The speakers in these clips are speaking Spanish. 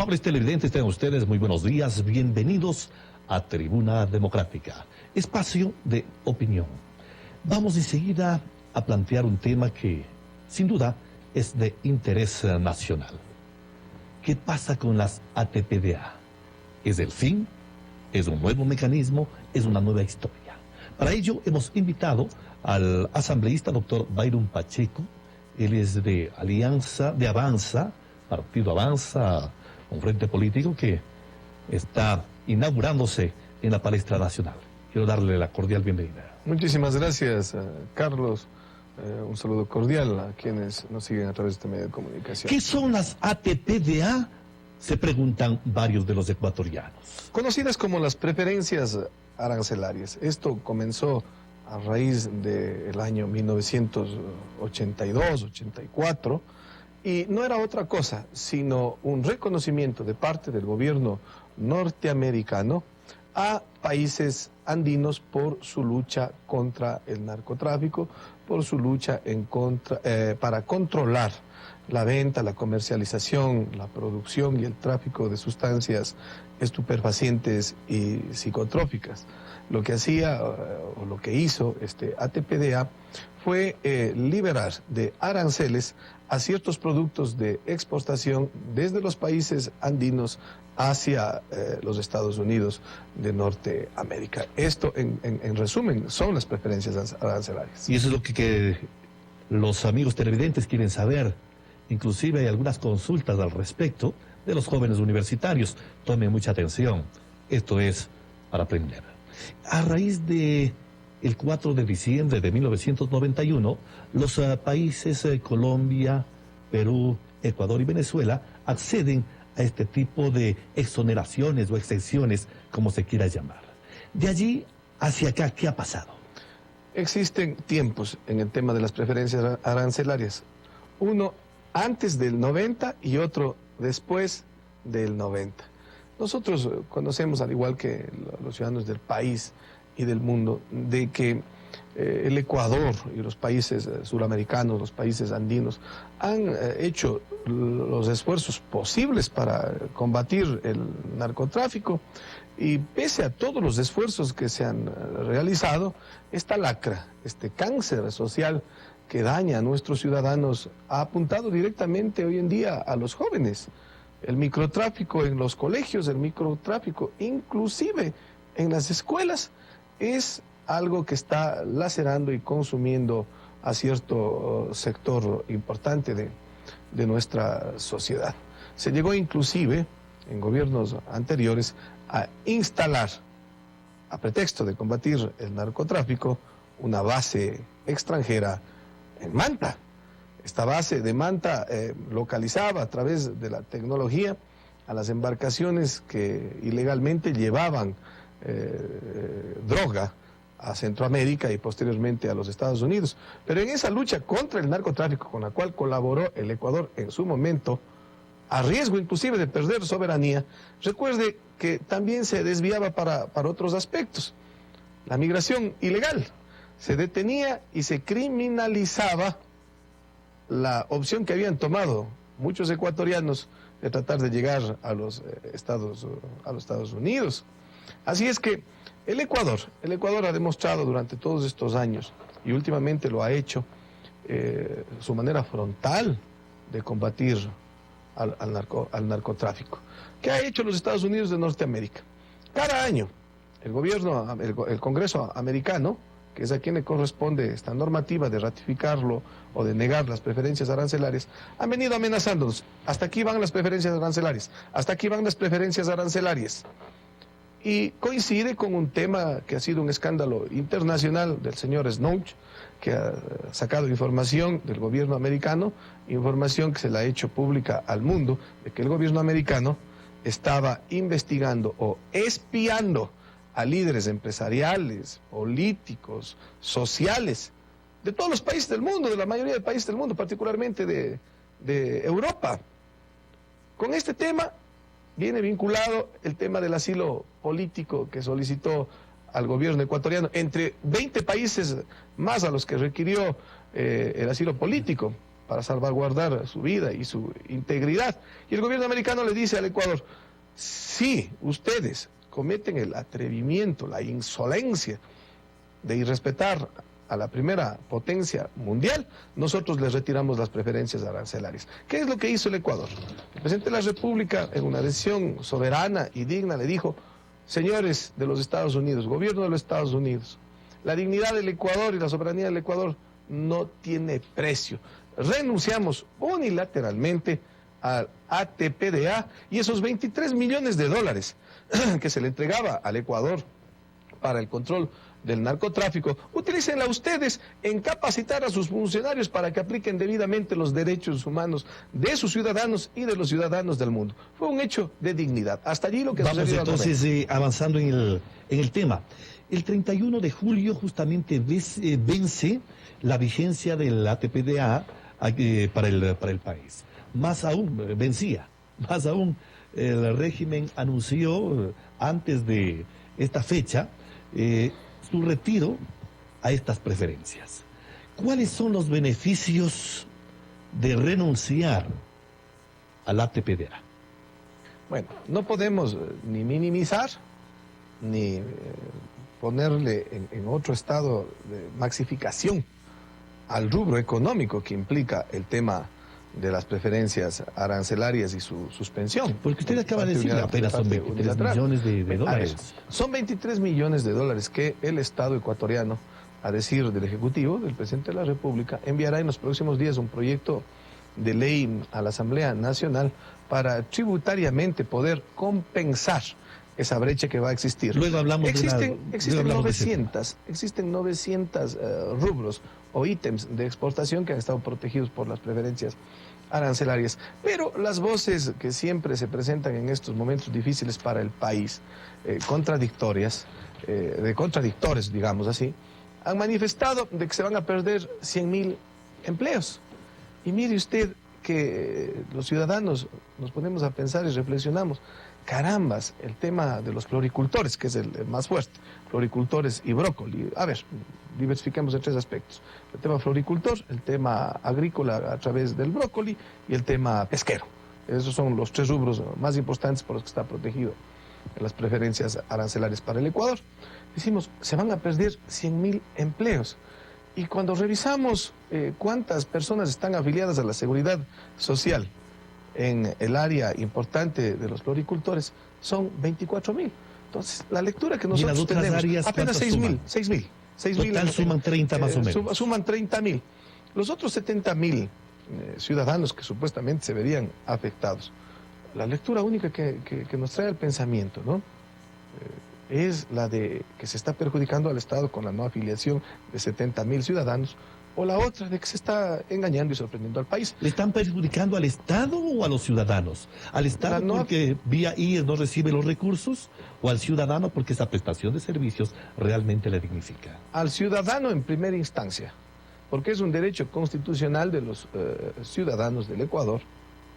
Amables televidentes, tengan ustedes muy buenos días, bienvenidos a Tribuna Democrática, espacio de opinión. Vamos enseguida a plantear un tema que, sin duda, es de interés nacional. ¿Qué pasa con las ATP-DA? ¿Es el fin? ¿Es un nuevo mecanismo? ¿Es una nueva historia? Para ello hemos invitado al asambleísta doctor Byron Pacheco. Él es de Alianza, de Avanza, Partido Avanza, un frente político que está inaugurándose en la palestra nacional. Quiero darle la cordial bienvenida. Muchísimas gracias, Carlos. Un saludo cordial a quienes nos siguen a través de este medio de comunicación. ¿Qué son las ATP-DA? Se preguntan varios de los ecuatorianos. Conocidas como las preferencias arancelarias. Esto comenzó a raíz del año 1982-84 y no era otra cosa sino un reconocimiento de parte del gobierno norteamericano a países andinos por su lucha contra el narcotráfico, por su lucha para controlar la venta, la comercialización, la producción y el tráfico de sustancias estupefacientes y psicotrópicas. Lo que hacía o lo que hizo este ATP-DA fue liberar de aranceles a ciertos productos de exportación desde los países andinos hacia los Estados Unidos de Norteamérica. Esto, en resumen, son las preferencias arancelarias. Y eso es lo que los amigos televidentes quieren saber. Inclusive hay algunas consultas al respecto de los jóvenes universitarios. Tomen mucha atención. Esto es para aprender. A raíz de el 4 de diciembre de 1991, los países Colombia, Perú, Ecuador y Venezuela acceden a este tipo de exoneraciones o exenciones, como se quiera llamar. De allí hacia acá, ¿qué ha pasado? Existen tiempos en el tema de las preferencias arancelarias. Uno antes del 90 y otro después del 90. Nosotros conocemos, al igual que los ciudadanos del país y del mundo, de que el Ecuador y los países suramericanos, los países andinos, han hecho los esfuerzos posibles para combatir el narcotráfico y pese a todos los esfuerzos que se han realizado, esta lacra, este cáncer social que daña a nuestros ciudadanos, ha apuntado directamente hoy en día a los jóvenes. El microtráfico en los colegios, el microtráfico inclusive en las escuelas, es algo que está lacerando y consumiendo a cierto sector importante de nuestra sociedad. Se llegó inclusive, en gobiernos anteriores, a instalar, a pretexto de combatir el narcotráfico, una base extranjera en Manta. Esta base de Manta localizaba a través de la tecnología a las embarcaciones que ilegalmente llevaban droga a Centroamérica y posteriormente a los Estados Unidos. Pero en esa lucha contra el narcotráfico con la cual colaboró el Ecuador en su momento, a riesgo inclusive de perder soberanía, recuerde que también se desviaba para otros aspectos. La migración ilegal. Se detenía y se criminalizaba la opción que habían tomado muchos ecuatorianos de tratar de llegar a los Estados Unidos. Así es que el Ecuador ha demostrado durante todos estos años, y últimamente lo ha hecho, su manera frontal de combatir al narcotráfico. ¿Qué ha hecho los Estados Unidos de Norteamérica? Cada año el Congreso americano, que es a quien le corresponde esta normativa de ratificarlo o de negar las preferencias arancelarias, han venido amenazándonos. Hasta aquí van las preferencias arancelarias, hasta aquí van las preferencias arancelarias. Y coincide con un tema que ha sido un escándalo internacional del señor Snowden, que ha sacado información del gobierno americano, información que se la ha hecho pública al mundo, de que el gobierno americano estaba investigando o espiando a líderes empresariales, políticos, sociales, de todos los países del mundo, de la mayoría de países del mundo, particularmente de Europa. Con este tema viene vinculado el tema del asilo político que solicitó al gobierno ecuatoriano, entre 20 países más a los que requirió el asilo político. para salvaguardar su vida y su integridad. Y el gobierno americano le dice al Ecuador, si ustedes cometen el atrevimiento, la insolencia de irrespetar a la primera potencia mundial, nosotros les retiramos las preferencias arancelarias. ¿Qué es lo que hizo el Ecuador? El presidente de la República, en una decisión soberana y digna, le dijo, señores de los Estados Unidos, gobierno de los Estados Unidos, la dignidad del Ecuador y la soberanía del Ecuador no tiene precio. Renunciamos unilateralmente al ATPDA y esos 23 millones de dólares que se le entregaba al Ecuador para el control del narcotráfico, utilícenla ustedes en capacitar a sus funcionarios para que apliquen debidamente los derechos humanos de sus ciudadanos y de los ciudadanos del mundo. Fue un hecho de dignidad. Hasta allí lo que Vamos sucedió. entonces avanzando en el tema. El 31 de julio justamente vence la vigencia del ATPDA para el país. Más aún, vencía. Más aún, el régimen anunció antes de esta fecha su retiro a estas preferencias. ¿Cuáles son los beneficios de renunciar al ATPDA? Bueno, no podemos ni minimizar, ni ponerle en otro estado de maxificación al rubro económico que implica el tema de las preferencias arancelarias y su suspensión. Porque usted acaba de decir, apenas son 23 millones de dólares. Son 23 millones de dólares que el Estado ecuatoriano, a decir del Ejecutivo, del Presidente de la República, enviará en los próximos días un proyecto de ley a la Asamblea Nacional para tributariamente poder compensar esa brecha que va a existir. Luego hablamos existen 900 rubros o ítems de exportación que han estado protegidos por las preferencias arancelarias. Pero las voces que siempre se presentan en estos momentos difíciles para el país, contradictorias, de contradictores, digamos así, han manifestado de que se van a perder 100.000 empleos. Y mire usted que los ciudadanos nos ponemos a pensar y reflexionamos, carambas, el tema de los floricultores, que es el más fuerte, floricultores y brócoli. A ver, diversifiquemos en tres aspectos. El tema floricultor, el tema agrícola a través del brócoli y el tema pesquero. Esos son los tres rubros más importantes por los que está protegido en las preferencias arancelarias para el Ecuador. Decimos, se van a perder 100.000 empleos. Y cuando revisamos cuántas personas están afiliadas a la seguridad social en el área importante de los floricultores, son 24.000. Entonces, la lectura que nosotros tenemos, áreas, apenas 6.000. Total suman 30 más o menos. Suman 30.000. Los otros 70.000 ciudadanos que supuestamente se verían afectados. La lectura única que nos trae al pensamiento, ¿no? Es la de que se está perjudicando al Estado con la no afiliación de 70.000 ciudadanos, o la otra de que se está engañando y sorprendiendo al país. ¿Le están perjudicando al Estado o a los ciudadanos? ¿Al Estado porque vía IES no recibe los recursos, o al ciudadano porque esa prestación de servicios realmente le dignifica? Al ciudadano en primera instancia, porque es un derecho constitucional de los ciudadanos del Ecuador,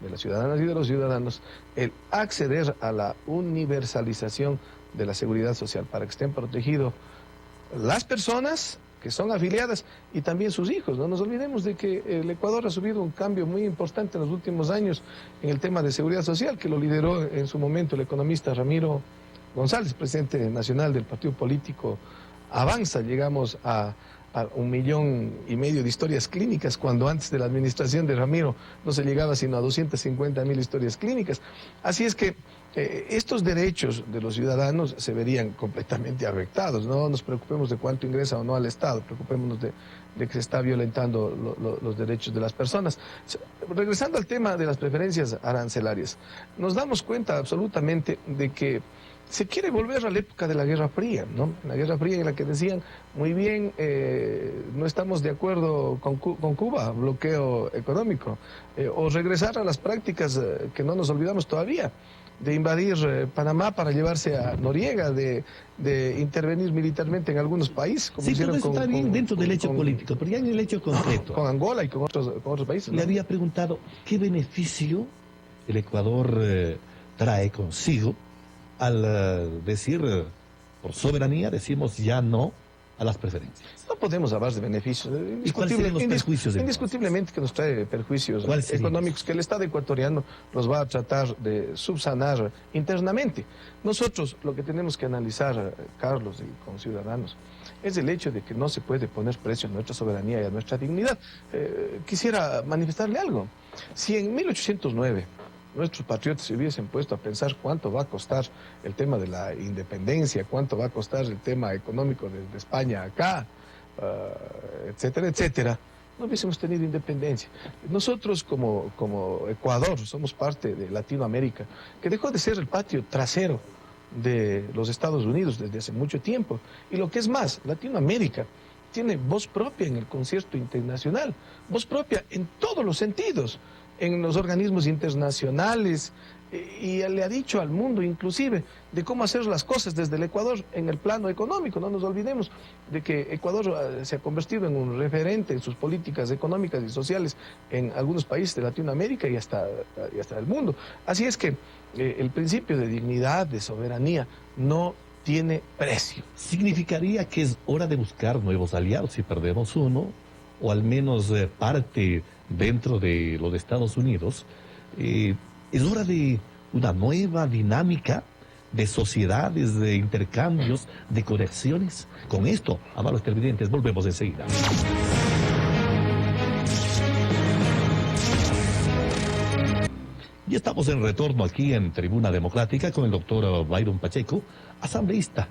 de las ciudadanas y de los ciudadanos, el acceder a la universalización de la seguridad social para que estén protegidos las personas que son afiliadas y también sus hijos. No nos olvidemos de que el Ecuador ha subido un cambio muy importante en los últimos años en el tema de seguridad social, que lo lideró en su momento el economista Ramiro González, presidente nacional del partido político Avanza. Llegamos a 1,5 millones de historias clínicas, cuando antes de la administración de Ramiro no se llegaba sino a 250.000 historias clínicas. Así es que estos derechos de los ciudadanos se verían completamente afectados. No nos preocupemos de cuánto ingresa o no al Estado, preocupémonos de que se está violentando los derechos de las personas. Regresando al tema de las preferencias arancelarias, nos damos cuenta absolutamente de que se quiere volver a la época de la Guerra Fría, ¿no? La Guerra Fría en la que decían, muy bien, no estamos de acuerdo con Cuba, bloqueo económico, o regresar a las prácticas que no nos olvidamos todavía, de invadir Panamá para llevarse a Noriega, de intervenir militarmente en algunos países. Como sí, todo eso está bien dentro del hecho político, pero ya en el hecho concreto. Con Angola y con otros países, ¿no? Le había preguntado, ¿qué beneficio el Ecuador trae consigo al decir, por soberanía, decimos ya no a las preferencias. No podemos hablar de beneficios. ¿Y cuáles serían los perjuicios? Indiscutiblemente que nos trae perjuicios económicos que el Estado ecuatoriano los va a tratar de subsanar internamente. Nosotros lo que tenemos que analizar, Carlos, y con ciudadanos, es el hecho de que no se puede poner precio a nuestra soberanía y a nuestra dignidad. Quisiera manifestarle algo. Si en 1809 nuestros patriotas se hubiesen puesto a pensar cuánto va a costar el tema de la independencia, cuánto va a costar el tema económico de España acá, etcétera, etcétera, no hubiésemos tenido independencia. Nosotros como Ecuador somos parte de Latinoamérica, que dejó de ser el patio trasero de los Estados Unidos desde hace mucho tiempo. Y lo que es más, Latinoamérica tiene voz propia en el concierto internacional, voz propia en todos los sentidos, en los organismos internacionales, y le ha dicho al mundo inclusive de cómo hacer las cosas desde el Ecuador en el plano económico. No nos olvidemos de que Ecuador se ha convertido en un referente en sus políticas económicas y sociales en algunos países de Latinoamérica y hasta el mundo. Así es que el principio de dignidad, de soberanía, no tiene precio. ¿Significaría que es hora de buscar nuevos aliados si perdemos uno, o al menos parte dentro de los Estados Unidos? Es hora de una nueva dinámica de sociedades, de intercambios, de conexiones. Con esto, amables televidentes, volvemos enseguida. Y estamos en retorno aquí en Tribuna Democrática con el doctor Byron Pacheco, asambleísta.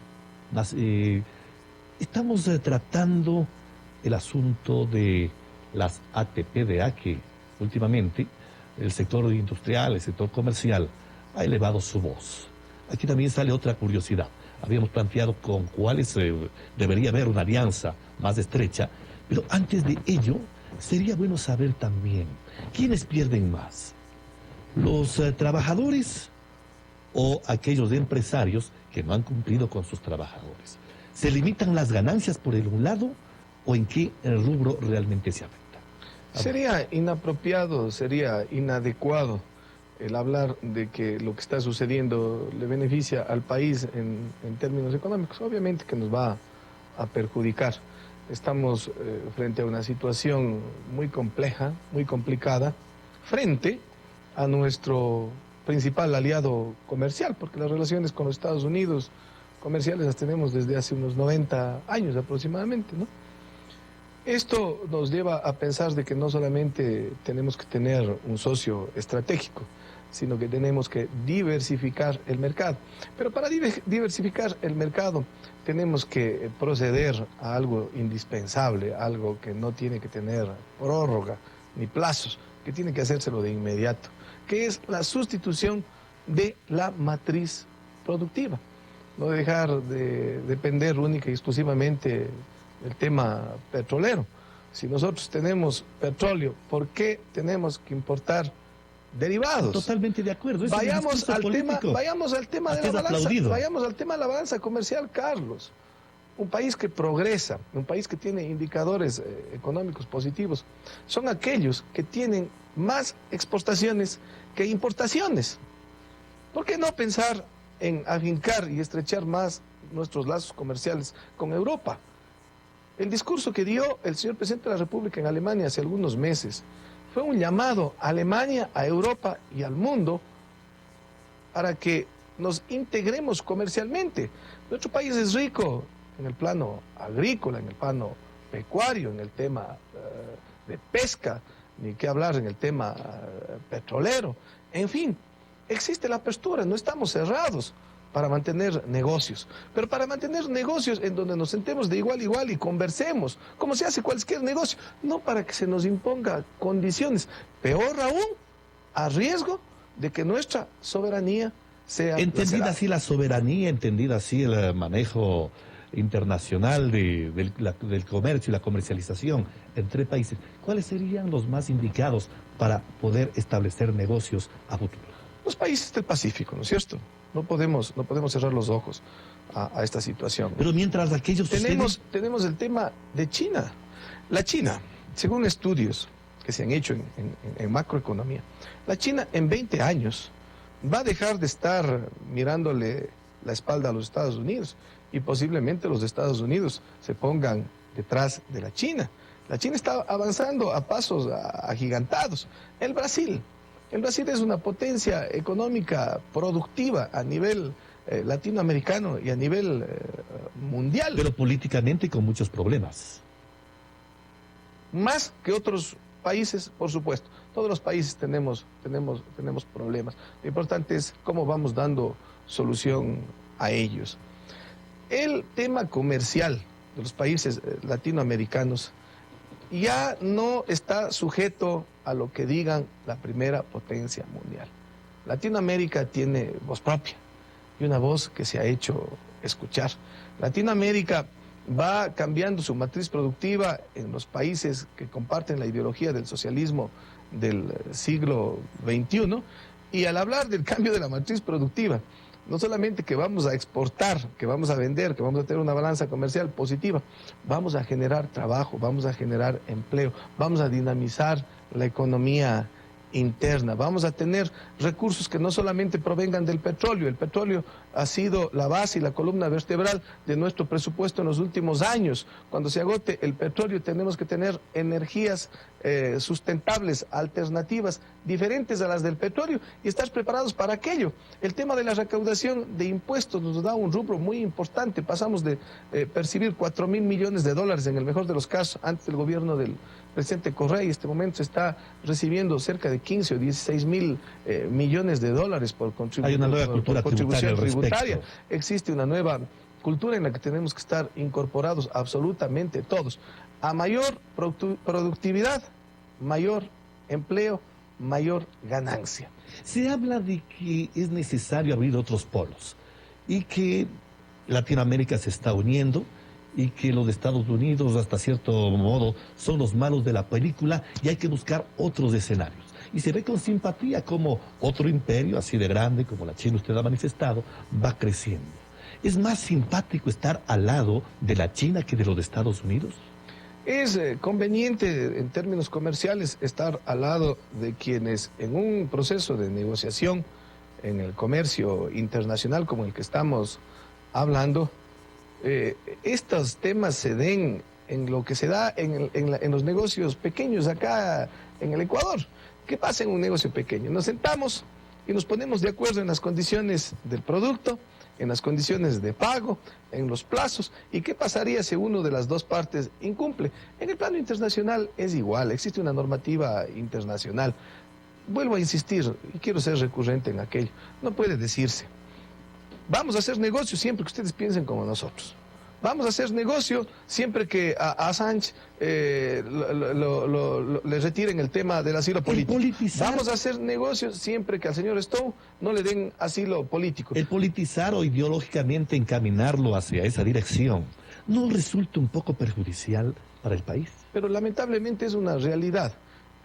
Estamos tratando el asunto de las ATPDA, que últimamente el sector industrial, el sector comercial ha elevado su voz. Aquí también sale otra curiosidad. Habíamos planteado con cuáles debería haber una alianza más estrecha, pero antes de ello sería bueno saber también quiénes pierden más, los trabajadores o aquellos empresarios que no han cumplido con sus trabajadores. ¿Se limitan las ganancias por el un lado o en qué rubro realmente se afecta? Sería inapropiado, sería inadecuado el hablar de que lo que está sucediendo le beneficia al país en términos económicos. Obviamente que nos va a perjudicar. Estamos frente a una situación muy compleja, muy complicada, frente a nuestro principal aliado comercial, porque las relaciones con los Estados Unidos comerciales las tenemos desde hace unos 90 años aproximadamente, ¿no? Esto nos lleva a pensar de que no solamente tenemos que tener un socio estratégico, sino que tenemos que diversificar el mercado. Pero para diversificar el mercado tenemos que proceder a algo indispensable, algo que no tiene que tener prórroga ni plazos, que tiene que hacérselo de inmediato, que es la sustitución de la matriz productiva. No dejar de depender única y exclusivamente del tema petrolero. Si nosotros tenemos petróleo, ¿por qué tenemos que importar derivados? Totalmente de acuerdo. Vayamos al tema de la balanza. Vayamos al tema de la balanza comercial, Carlos. Un país que progresa, un país que tiene indicadores económicos positivos, son aquellos que tienen más exportaciones que importaciones. ¿Por qué no pensar en afincar y estrechar más nuestros lazos comerciales con Europa? El discurso que dio el señor presidente de la República en Alemania hace algunos meses fue un llamado a Alemania, a Europa y al mundo para que nos integremos comercialmente. Nuestro país es rico en el plano agrícola, en el plano pecuario, en el tema de pesca, ni qué hablar en el tema petrolero. En fin, existe la apertura, no estamos cerrados para mantener negocios, pero para mantener negocios en donde nos sentemos de igual a igual y conversemos, como se hace cualquier negocio, no para que se nos imponga condiciones, peor aún, a riesgo de que nuestra soberanía sea entendida así la soberanía, entendida así el manejo internacional del comercio y la comercialización entre países. ¿Cuáles serían los más indicados para poder establecer negocios a futuro? Los países del Pacífico, ¿no es cierto? No podemos cerrar los ojos a esta situación. Pero mientras aquellos... Tenemos el tema de China. La China, según estudios que se han hecho en macroeconomía, la China en 20 años va a dejar de estar mirándole la espalda a los Estados Unidos y posiblemente los Estados Unidos se pongan detrás de la China. La China está avanzando a pasos agigantados. El Brasil es una potencia económica productiva a nivel latinoamericano y a nivel mundial. Pero políticamente con muchos problemas. Más que otros países, por supuesto. Todos los países tenemos problemas. Lo importante es cómo vamos dando solución a ellos. El tema comercial de los países latinoamericanos ya no está sujeto a lo que digan la primera potencia mundial. Latinoamérica tiene voz propia y una voz que se ha hecho escuchar. Latinoamérica va cambiando su matriz productiva en los países que comparten la ideología del socialismo del siglo XXI, y al hablar del cambio de la matriz productiva, no solamente que vamos a exportar, que vamos a vender, que vamos a tener una balanza comercial positiva, vamos a generar trabajo, vamos a generar empleo, vamos a dinamizar la economía interna, vamos a tener recursos que no solamente provengan del petróleo. El petróleo ha sido la base y la columna vertebral de nuestro presupuesto en los últimos años. Cuando se agote el petróleo tenemos que tener energías sustentables, alternativas, diferentes a las del petróleo, y estar preparados para aquello. El tema de la recaudación de impuestos nos da un rubro muy importante. Pasamos de percibir 4.000 millones de dólares en el mejor de los casos antes del gobierno del presidente Correa, y en este momento se está recibiendo cerca de 15 o 16 mil millones de dólares por contribución. Hay una nueva cultura contribución tributaria. respecto. Existe una nueva cultura en la que tenemos que estar incorporados absolutamente todos. A mayor productividad, mayor empleo, mayor ganancia. Se habla de que es necesario abrir otros polos y que Latinoamérica se está uniendo y que los Estados Unidos, hasta cierto modo, son los malos de la película y hay que buscar otros escenarios. Y se ve con simpatía como otro imperio, así de grande como la China, usted ha manifestado, va creciendo. ¿Es más simpático estar al lado de la China que de los Estados Unidos? Es conveniente en términos comerciales estar al lado de quienes en un proceso de negociación en el comercio internacional como el que estamos hablando, estos temas se den en lo que se da en los negocios pequeños acá en el Ecuador. ¿Qué pasa en un negocio pequeño? Nos sentamos y nos ponemos de acuerdo en las condiciones del producto, en las condiciones de pago, en los plazos. ¿Y qué pasaría si uno de las dos partes incumple? En el plano internacional es igual, existe una normativa internacional. Vuelvo a insistir, y quiero ser recurrente en aquello, no puede decirse: vamos a hacer negocio siempre que ustedes piensen como nosotros. Vamos a hacer negocio siempre que a Assange le retiren el tema del asilo político. Vamos a hacer negocio siempre que al señor Stowe no le den asilo político. El politizar o ideológicamente encaminarlo hacia esa dirección, ¿no resulta un poco perjudicial para el país? Pero lamentablemente es una realidad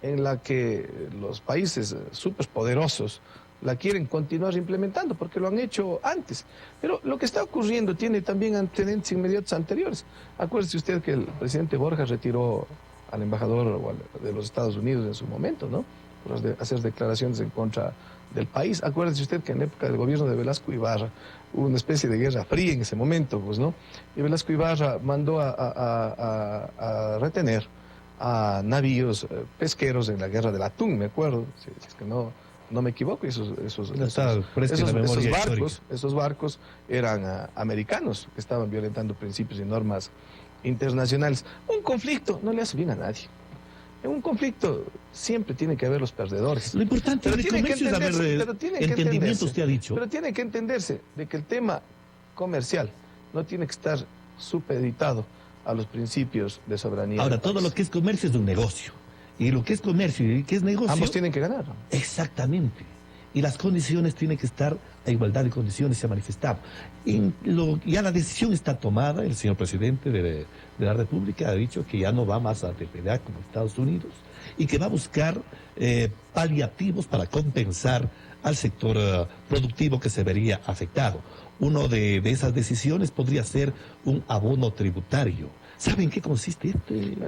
en la que los países superpoderosos la quieren continuar implementando porque lo han hecho antes. Pero lo que está ocurriendo tiene también antecedentes inmediatos anteriores. Acuérdese usted que el presidente Borja retiró al embajador de los Estados Unidos en su momento, ¿no?, por hacer declaraciones en contra del país. Acuérdese usted que en época del gobierno de Velasco Ibarra hubo una especie de guerra fría en ese momento, pues, ¿no? Y Velasco Ibarra mandó a retener a navíos pesqueros en la guerra del atún, me acuerdo, si es que no me equivoco. Esos barcos eran americanos que estaban violentando principios y normas internacionales. Un conflicto no le hace bien a nadie. En un conflicto siempre tiene que haber los perdedores. Lo importante del comercio es haber entendimiento, usted ha dicho. Pero tiene que entenderse de que el tema comercial no tiene que estar supeditado a los principios de soberanía. Ahora, todo lo que es comercio es un negocio. Y lo que es comercio y que es negocio... ambos tienen que ganar. Exactamente. Y las condiciones tienen que estar a igualdad de condiciones, se ha manifestado. Ya la decisión está tomada, el señor presidente de la República ha dicho que ya no va más a depender como Estados Unidos y que va a buscar paliativos para compensar al sector productivo que se vería afectado. Una de esas decisiones podría ser un abono tributario. ¿Sabe en qué consiste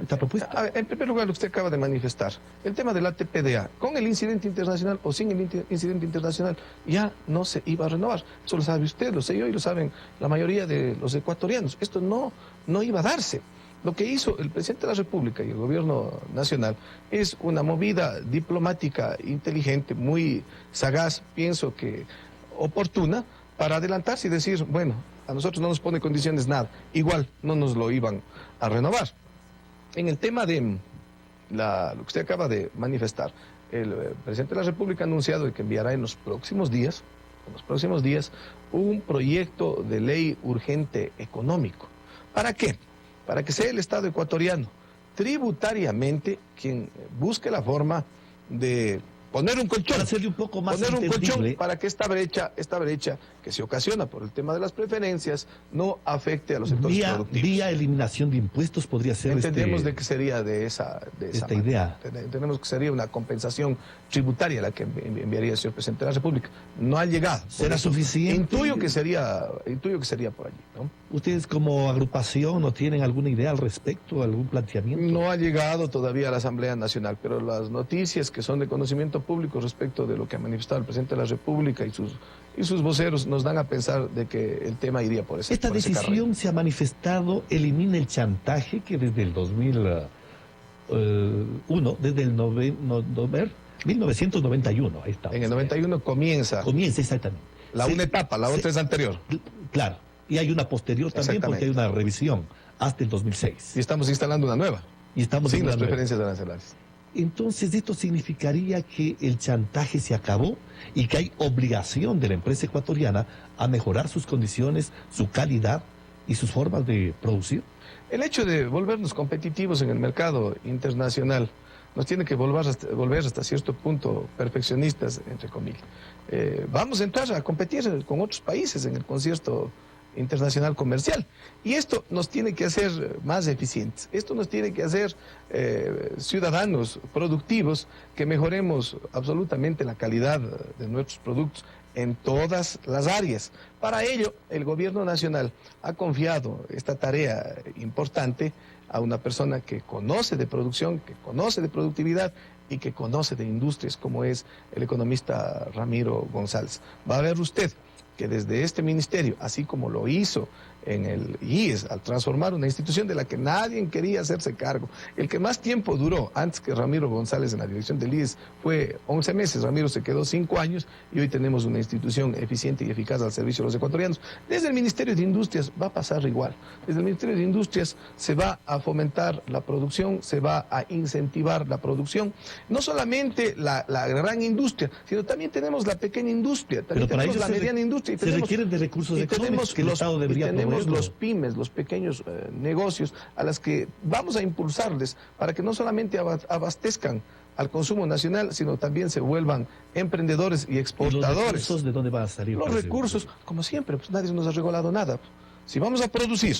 esta propuesta? A ver, en primer lugar, lo que usted acaba de manifestar, el tema del ATPDA, con el incidente internacional o sin el incidente internacional, ya no se iba a renovar. Eso lo sabe usted, lo sé yo y lo saben la mayoría de los ecuatorianos. Esto no iba a darse. Lo que hizo el presidente de la República y el gobierno nacional es una movida diplomática inteligente, muy sagaz, pienso que oportuna, para adelantarse y decir, bueno, a nosotros no nos pone condiciones nada, igual no nos lo iban a renovar. En el tema de lo que usted acaba de manifestar, el presidente de la República ha anunciado que enviará en los próximos días un proyecto de ley urgente económico. ¿Para qué? Para que sea el Estado ecuatoriano tributariamente quien busque la forma de poner un colchón, para hacerle un poco más poner un entendible, colchón para que esta brecha que se ocasiona por el tema de las preferencias no afecte a los sectores productivos. Vía eliminación de impuestos podría ser. Entendemos de que sería de esa idea. Entendemos que sería una compensación tributaria la que enviaría el señor presidente de la República. No ha llegado. ¿Será suficiente? Intuyo que sería por allí, ¿no? ¿Ustedes como agrupación no tienen alguna idea al respecto, algún planteamiento? No ha llegado todavía a la Asamblea Nacional, pero las noticias que son de conocimiento público respecto de lo que ha manifestado el presidente de la República y sus voceros nos dan a pensar de que el tema iría por ese Esta decisión se ha manifestado, elimina el chantaje que desde el 2001, desde el 1991, ahí estamos. En el 91 comienza exactamente. Una etapa, la otra es anterior. Claro, y hay una posterior también porque hay una revisión hasta el 2006. Y estamos instalando una nueva. Y estamos sin las preferencias arancelarias. Entonces, esto significaría que el chantaje se acabó y que hay obligación de la empresa ecuatoriana a mejorar sus condiciones, su calidad y sus formas de producir. El hecho de volvernos competitivos en el mercado internacional nos tiene que volver hasta cierto punto perfeccionistas, entre comillas. Vamos a entrar a competir con otros países en el concierto internacional comercial. Y esto nos tiene que hacer más eficientes. Esto nos tiene que hacer ciudadanos productivos que mejoremos absolutamente la calidad de nuestros productos en todas las áreas. Para ello, el gobierno nacional ha confiado esta tarea importante a una persona que conoce de producción, que conoce de productividad y que conoce de industrias, como es el economista Ramiro González. Va a ver usted que desde este ministerio, así como lo hizo en el IES, al transformar una institución de la que nadie quería hacerse cargo, el que más tiempo duró antes que Ramiro González en la dirección del IES fue 11 meses, Ramiro se quedó 5 años y hoy tenemos una institución eficiente y eficaz al servicio de los ecuatorianos. Desde el Ministerio de Industrias va a pasar igual, desde el Ministerio de Industrias se va a fomentar la producción, se va a incentivar la producción, no solamente la gran industria, sino también tenemos la pequeña industria, también tenemos la mediana industria. Se requieren de recursos económicos que el Estado debería proveer. Tenemos los pymes, los pequeños negocios a las que vamos a impulsarles para que no solamente abastezcan al consumo nacional, sino también se vuelvan emprendedores y exportadores. ¿Y los recursos de dónde van a salir? Los recursos, como siempre, pues nadie nos ha regalado nada. Si vamos a producir,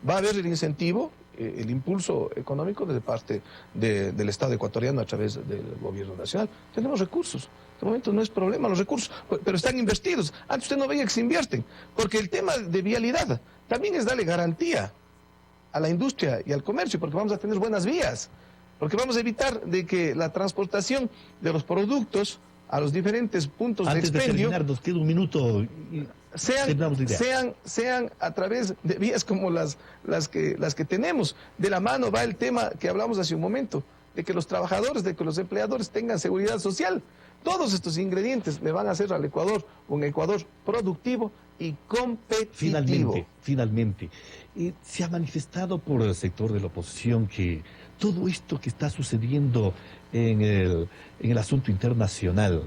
va a haber el incentivo, el impulso económico de parte del Estado ecuatoriano a través del gobierno nacional. Tenemos recursos. En este momento no es problema los recursos, pero están invertidos. Antes usted no veía que se invierten, porque el tema de vialidad también es darle garantía a la industria y al comercio, porque vamos a tener buenas vías, porque vamos a evitar de que la transportación de los productos a los diferentes puntos de expendio... Antes de terminar, nos queda un minuto... Sean a través de vías como las que tenemos. De la mano va el tema que hablamos hace un momento, de que los trabajadores, de que los empleadores tengan seguridad social. Todos estos ingredientes le van a hacer al Ecuador un Ecuador productivo y competitivo. Finalmente. Se ha manifestado por el sector de la oposición que todo esto que está sucediendo en el asunto internacional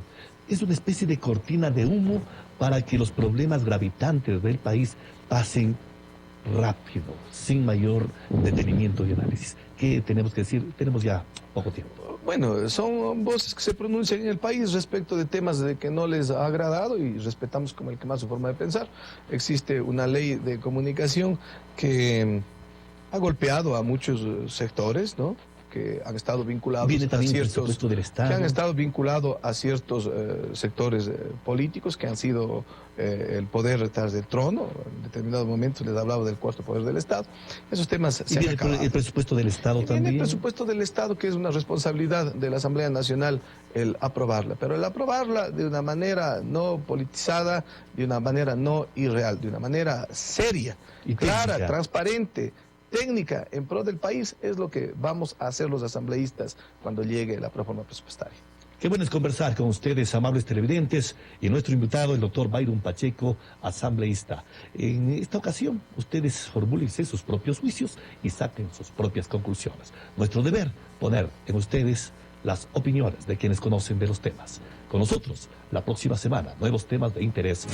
es una especie de cortina de humo para que los problemas gravitantes del país pasen rápido, sin mayor detenimiento y análisis. ¿Qué tenemos que decir? Tenemos ya poco tiempo. Bueno, son voces que se pronuncian en el país respecto de temas de que no les ha agradado y respetamos como el que más su forma de pensar. Existe una ley de comunicación que ha golpeado a muchos sectores, ¿no? que han estado vinculados Viene a también el ciertos, presupuesto del Estado. que han estado vinculados a ciertos sectores políticos que han sido el poder detrás del trono. En determinados momentos les hablaba del cuarto poder del Estado. Esos temas Y se han viene acabado. el presupuesto del Estado Y viene también. el presupuesto del Estado, que es una responsabilidad de la Asamblea Nacional el aprobarla, pero el aprobarla de una manera no politizada, de una manera no irreal, de una manera seria, Y clara, técnica. transparente, técnica, en pro del país, es lo que vamos a hacer los asambleístas cuando llegue la reforma presupuestaria. Qué bueno es conversar con ustedes, amables televidentes, y nuestro invitado, el doctor Byron Pacheco, asambleísta. En esta ocasión, ustedes formúlense sus propios juicios y saquen sus propias conclusiones. Nuestro deber, poner en ustedes las opiniones de quienes conocen de los temas. Con nosotros, la próxima semana, nuevos temas de interés.